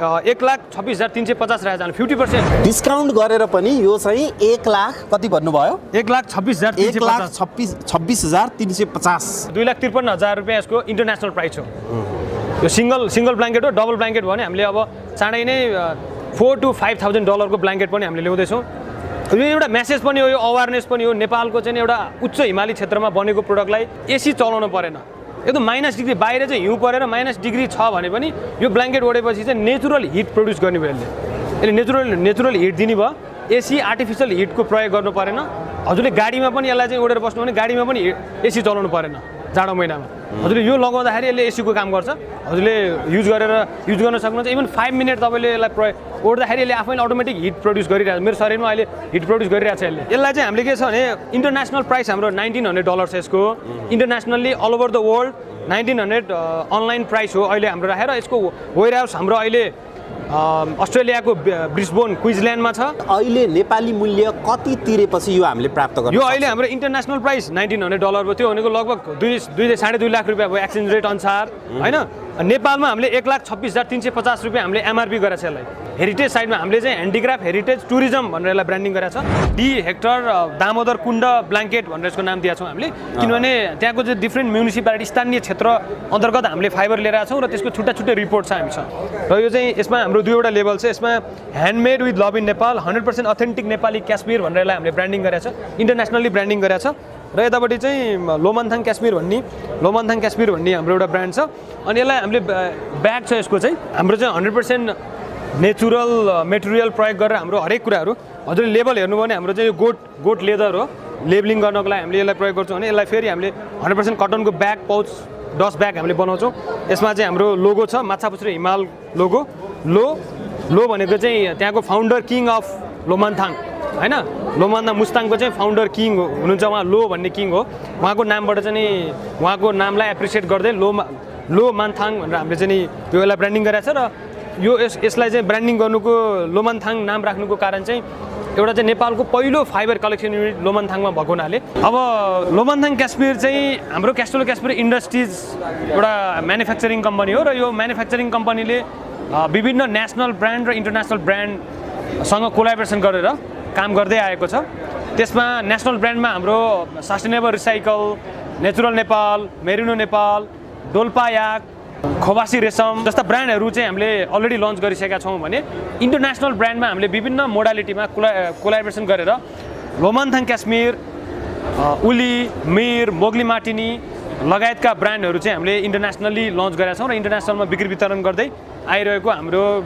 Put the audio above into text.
1,26,350 रहेछ 50% डिस्काउन्ट गरेर पनि यो चाहिँ 1 लाख कति भन्नुभयो 1,26,350 1,26,350 2,53,000 रुपैयाँ यसको इन्टरनेसनल प्राइस हो। यो सिंगल ब्ल्याङ्केट हो। डबल ब्ल्याङ्केट भने हामीले अब चाँडै नै $4,000 to $5,000 को ब्ल्याङ्केट पनि हामीले ल्याउँदैछौँ। यो एउटा मेसेज पनि हो, यो अवेरनेस पनि हो। नेपालको चाहिँ एउटा उच्च हिमाली क्षेत्रमा बनेको प्रोडक्टलाई एसी चलाउनु परेन। एकदम माइनस डिग्री बाहिर चाहिँ हिउँ परेर माइनस डिग्री छ भने पनि यो ब्ल्याङ्केट ओढेपछि चाहिँ नेचुरल हिट प्रड्युस गर्ने भयो। यसले नेचुरल हिट दिने भयो। एसी आर्टिफिसियल हिटको प्रयोग गर्नु परेन। हजुरले गाडीमा पनि यसलाई चाहिँ ओढेर बस्नु भने गाडीमा पनि एसी चलाउनु परेन जाडो महिनामा। हजुरले यो लगाउँदाखेरि यसले एसीको काम गर्छ। हजुरले युज गर्न सक्नुहुन्छ। इभन 5 मिनट तपाईँले यसलाई ओढ्दाखेरि यसले आफैले अटोमेटिक हिट प्रड्युस गरिरहेको छ। मेरो शरीरमा अहिले हिट प्रड्युस गरिरहेको छ यसलाई चाहिँ हामीले के छ भने इन्टरनेसनल प्राइस हाम्रो $1,900 छ यसको। Internationally all over the world 1,900 online price हो अहिले हाम्रो राखेर। यसको वेयर हाउस हाम्रो अहिले अस्ट्रेलियाको ब्रिस्बेन क्विन्सल्यान्डमा छ। अहिले नेपाली मूल्य कति तिरेपछि यो हामीले प्राप्त गर्छौँ? यो अहिले हाम्रो इन्टरनेसनल प्राइस $1,900 भयो। त्यो भनेको लगभग 2.5 लाख रुपियाँ भयो एक्सचेन्ज रेट अनुसार हैन। नेपालमा हामीले 1,26,350 रुपियाँ हामीले एमआरपी गरेको छ यसलाई। हेरिटेज साइडमा हामीले चाहिँ ह्यान्डिक्राफ्ट हेरिटेज टुरिज्म भनेर यसलाई ब्रान्डिङ गरेको छ। डी हेक्टर दामोदर कुण्ड ब्ल्याङ्केट भनेर यसको नाम दिएको छौँ हामीले। किनभने त्यहाँको चाहिँ डिफ्रेन्ट म्युनिसिपालिटी स्थानीय क्षेत्र अन्तर्गत हामीले फाइबर लिएर आएको छौँ र त्यसको छुट्टै रिपोर्ट छ हामीसँग। र यो चाहिँ यसमा हाम्रो दुईवटा लेभल छ। यसमा handmade with love in Nepal 100% authentic Nepali Kashmir भनेर यसलाई हामीले ब्रान्डिङ गरेको छ। इन्टरनेसनली ब्रान्डिङ गरेको छ। र यतापट्टि चाहिँ लोमान्थाङ काश्मीर भन्ने हाम्रो एउटा ब्रान्ड छ। अनि यसलाई हामीले ब्याग छ यसको चाहिँ हाम्रो चाहिँ 100% नेचुरल मेटेरियल प्रयोग गरेर हाम्रो हरेक कुराहरू। हजुरले लेबल हेर्नुभयो भने हाम्रो चाहिँ यो गोट लेदर हो। लेबलिङ गर्नको लागि हामीले यसलाई प्रयोग गर्छौँ भने यसलाई फेरि हामीले 100% कटनको ब्याग पाउच डस्ट ब्याग हामीले बनाउँछौँ। यसमा चाहिँ हाम्रो लोगो छ माछापुच्छ्रे हिमाल लोगो। लो भनेको चाहिँ त्यहाँको फाउन्डर किङ अफ लोमान्थाङ हैन। लोमान्थाङ मुस्ताङको चाहिँ फाउन्डर किङ हुनुहुन्छ उहाँ। लो भन्ने किङ हो। उहाँको नामबाट चाहिँ नि उहाँको नामलाई एप्रिसिएट गर्दै लोमान्थाङ भनेर हामीले चाहिँ नि यो यसलाई ब्रान्डिङ गरेको छ। र यो यसलाई चाहिँ ब्रान्डिङ गर्नुको लोमान्थाङ नाम राख्नुको कारण चाहिँ एउटा चाहिँ नेपालको पहिलो फाइबर कलेक्सन युनिट लोमान्थाङमा भएको हुनाले। अब लोमान्थाङ काश्मीर चाहिँ हाम्रो क्यास्ट्रोल काश्मीर इन्डस्ट्रिज एउटा म्यानुफ्याक्चरिङ कम्पनी हो। र यो म्यानुफ्याक्चरिङ कम्पनीले विभिन्न नेसनल ब्रान्ड र इन्टरनेसनल ब्रान्डसँग कोलाबोरेसन गरेर काम गर्दै आएको छ। त्यसमा नेसनल ब्रान्डमा हाम्रो sustainable recycle, natural Nepal, merino Nepal, Dolpa yak, Khobasi Resham जस्ता ब्रान्डहरू चाहिँ हामीले अलरेडी लन्च गरिसकेका छौँ भने इन्टरनेसनल ब्रान्डमा हामीले विभिन्न मोडालिटीमा कोलाबोरेसन गरेर लोमान्थाङ काश्मीर, उली, मिर, मोगली मार्टिनी लगायतका ब्रान्डहरू चाहिँ हामीले इन्टरनेसनली लन्च गरेका छौँ र इन्टरनेसनलमा बिक्री वितरण गर्दै आइरहेको हाम्रो